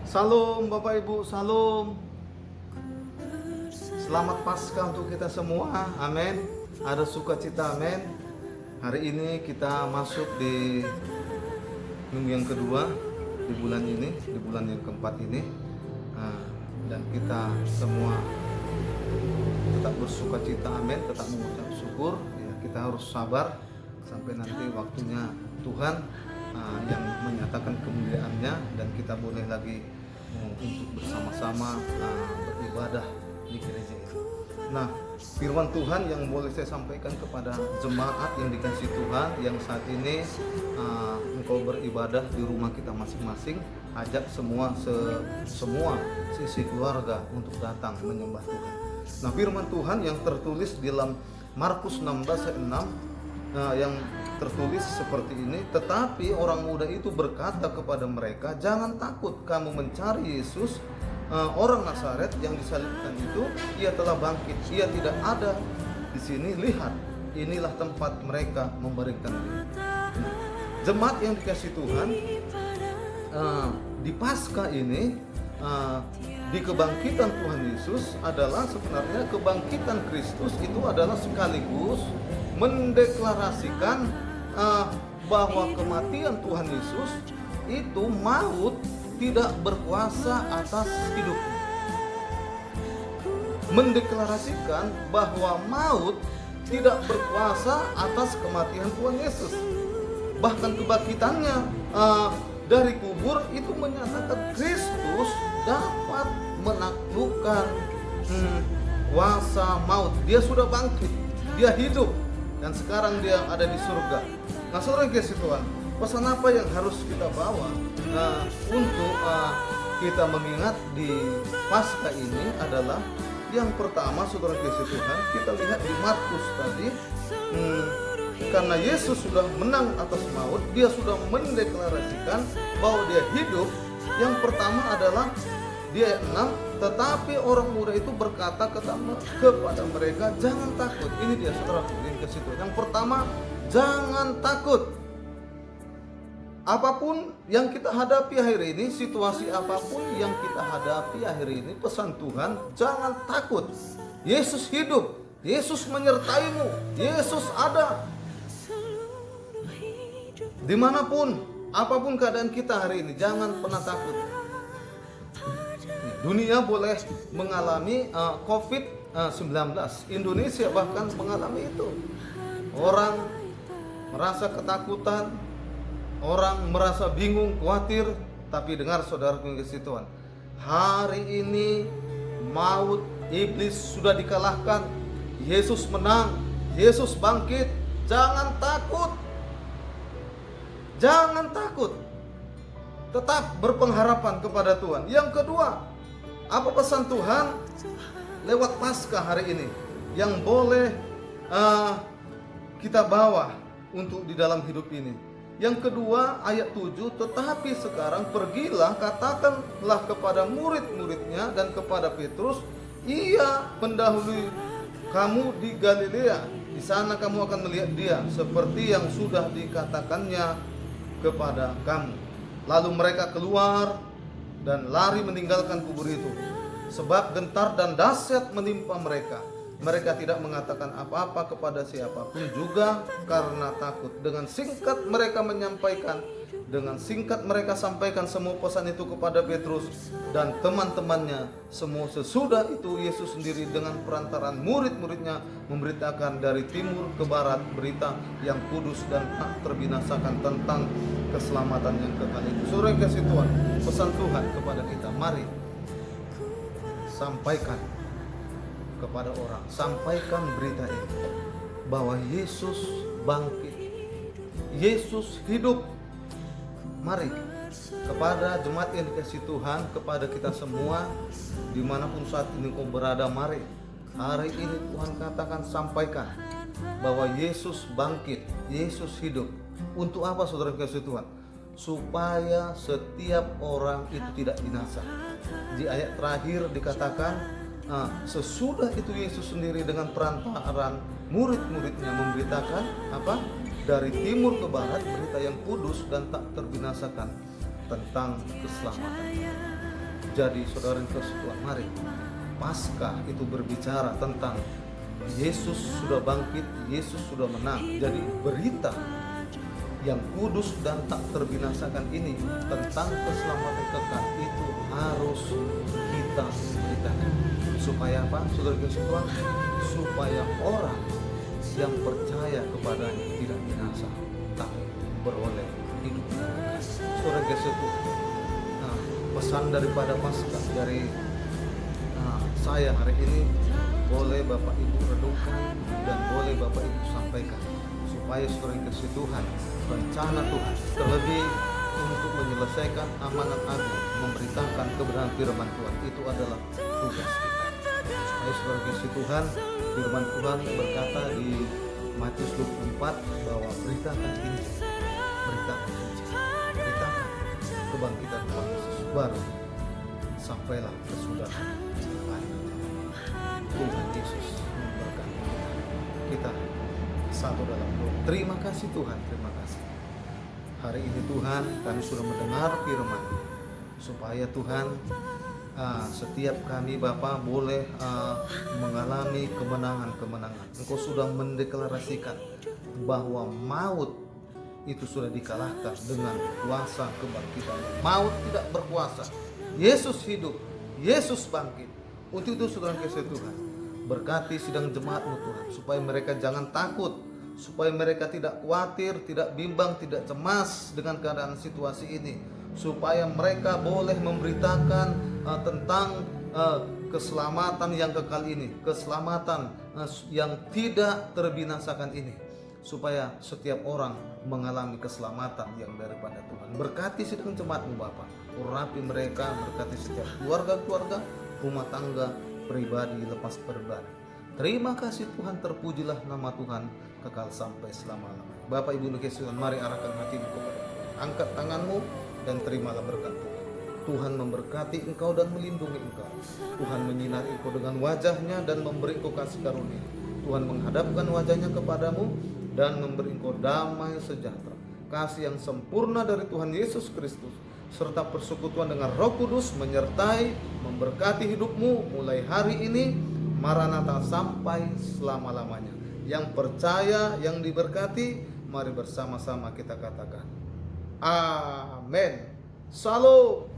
Salam Bapak Ibu, salam. Selamat Paskah untuk kita semua, amin. Ada sukacita, amin. Hari ini kita masuk di minggu yang kedua di bulan ini, di bulan yang keempat ini. Dan kita semua tetap bersukacita, amin. Tetap mengucap syukur, ya, kita harus sabar sampai nanti waktunya Tuhan yang menyatakan kemuliaannya dan kita boleh lagi untuk bersama-sama beribadah di gereja ini. Nah, firman Tuhan yang boleh saya sampaikan kepada jemaat yang dikasih Tuhan yang saat ini engkau beribadah di rumah kita masing-masing, ajak semua sisi keluarga untuk datang menyembah Tuhan. Nah, firman Tuhan yang tertulis di dalam Markus 16 ayat 6 yang tertulis seperti ini, tetapi orang muda itu berkata kepada mereka, jangan takut, kamu mencari Yesus, orang Nazaret yang disalibkan itu. Ia telah bangkit, ia tidak ada di sini. Lihat, inilah tempat mereka memberikan diri. Jemaat yang dikasih Tuhan, di Paskah ini, di kebangkitan Tuhan Yesus adalah sebenarnya kebangkitan Kristus itu adalah sekaligus mendeklarasikan bahwa kematian Tuhan Yesus itu maut tidak berkuasa atas hidupnya. Mendeklarasikan bahwa maut tidak berkuasa atas kematian Tuhan Yesus. Bahkan kebangkitannya dari kubur itu menyatakan Kristus dapat menaklukkan kuasa maut. Dia sudah bangkit, dia hidup, dan sekarang dia ada di surga. Nah, saudara yang kasih Tuhan, pesan apa yang harus kita bawa untuk kita mengingat di Paskah ini adalah yang pertama, saudara yang kasih Tuhan, kita lihat di Markus tadi, karena Yesus sudah menang atas maut, dia sudah mendeklarasikan bahwa dia hidup. Yang pertama adalah di ayat 6, tetapi orang muda itu berkata kepada mereka, jangan takut. Ini dia saudara yang kasih Tuhan. Yang pertama, jangan takut. Apapun yang kita hadapi akhir ini, situasi apapun yang kita hadapi akhir ini, pesan Tuhan, jangan takut. Yesus hidup, Yesus menyertaimu, Yesus ada. Dimanapun, apapun keadaan kita hari ini, jangan pernah takut. Dunia boleh mengalami COVID-19, Indonesia bahkan mengalami itu. Orang merasa ketakutan, orang merasa bingung, khawatir. Tapi dengar saudara kasih Tuhan, hari ini maut, iblis sudah dikalahkan. Yesus menang, Yesus bangkit. Jangan takut. Jangan takut. Tetap berpengharapan kepada Tuhan. Yang kedua, apa pesan Tuhan lewat Paskah hari ini yang boleh kita bawa untuk di dalam hidup ini? Yang kedua, ayat 7, tetapi sekarang pergilah, katakanlah kepada murid-muridnya dan kepada Petrus, ia mendahului kamu di Galilea, di sana kamu akan melihat dia seperti yang sudah dikatakannya kepada kamu. Lalu mereka keluar dan lari meninggalkan kubur itu, sebab gentar dan dahsyat menimpa mereka. Mereka tidak mengatakan apa-apa kepada siapapun juga karena takut. Dengan singkat mereka sampaikan semua pesan itu kepada Petrus dan teman-temannya semua. Sesudah itu Yesus sendiri dengan perantaraan murid-muridnya memberitakan dari timur ke barat berita yang kudus dan tak terbinasakan tentang keselamatan yang kekal itu. Saudara yang kasih Tuhan, pesan Tuhan kepada kita, mari sampaikan kepada orang, sampaikan berita ini bahwa Yesus bangkit, Yesus hidup. Mari kepada jemaat yang dikasih Tuhan, kepada kita semua dimanapun saat ini kau berada, mari hari ini Tuhan katakan, sampaikan bahwa Yesus bangkit, Yesus hidup. Untuk apa saudara kasih Tuhan? Supaya setiap orang itu tidak binasa. Di ayat terakhir dikatakan, sesudah itu Yesus sendiri dengan perantaraan murid-muridnya memberitakan apa? Dari timur ke barat berita yang kudus dan tak terbinasakan tentang keselamatan. Jadi saudara yang kasih Tuhan, mari Paskah itu berbicara tentang Yesus sudah bangkit, Yesus sudah menang. Jadi berita yang kudus dan tak terbinasakan ini tentang keselamatan kekal itu harus kita beritakan. Supaya apa? Saudara kasih Tuhan, supaya orang yang percaya kepadanya tidak binasa, tapi beroleh hidup. Saudara kasih Tuhan, pesan daripada Paskah dari saya hari ini boleh Bapak Ibu redungkan dan boleh Bapak Ibu sampaikan supaya saudara yang kasih Tuhan, rencana Tuhan terlebih untuk menyelesaikan amanat agung memberitakan kebenaran firman Tuhan itu adalah tugas kita. Supaya saudara kasih Tuhan, firman Tuhan berkata di Matius 24 bahwa beritakan Injil, beritakan Injil, beritakan kebangkitan Tuhan Yesus baru sampailah kesudahan. Tuhan Yesus memberkati kita satu dalam doa. Terima kasih Tuhan, terima kasih. Hari ini Tuhan kami sudah mendengar firman, supaya Tuhan setiap kami Bapa boleh mengalami kemenangan-kemenangan. Engkau sudah mendeklarasikan bahwa maut itu sudah dikalahkan dengan kuasa kebangkitan. Maut tidak berkuasa. Yesus hidup, Yesus bangkit. Untuk itu saudara kasih Tuhan, berkati sidang jemaat-Mu Tuhan, supaya mereka jangan takut, supaya mereka tidak khawatir, tidak bimbang, tidak cemas dengan keadaan situasi ini, supaya mereka boleh memberitakan tentang keselamatan yang kekal ini, keselamatan yang tidak terbinasakan ini, supaya setiap orang mengalami keselamatan yang daripada Tuhan. Berkati sidang jemaat-Mu Bapa, urapi mereka, berkati setiap keluarga-keluarga, rumah tangga, pribadi lepas pribadi. Terima kasih Tuhan, terpujilah nama Tuhan kekal sampai selama-lamanya. Bapak Ibu kasih Tuhan, mari arahkan hatimu kepada Tuhan. Angkat tanganmu dan terimalah berkat Tuhan. Tuhan memberkati engkau dan melindungi engkau. Tuhan menyinari engkau dengan wajahnya dan memberi engkau kasih karunia. Tuhan menghadapkan wajahnya kepadamu dan memberi engkau damai sejahtera. Kasih yang sempurna dari Tuhan Yesus Kristus serta persekutuan dengan Roh Kudus menyertai, memberkati hidupmu mulai hari ini, Maranatha sampai selama-lamanya. Yang percaya, yang diberkati, mari bersama-sama kita katakan amin. Salam.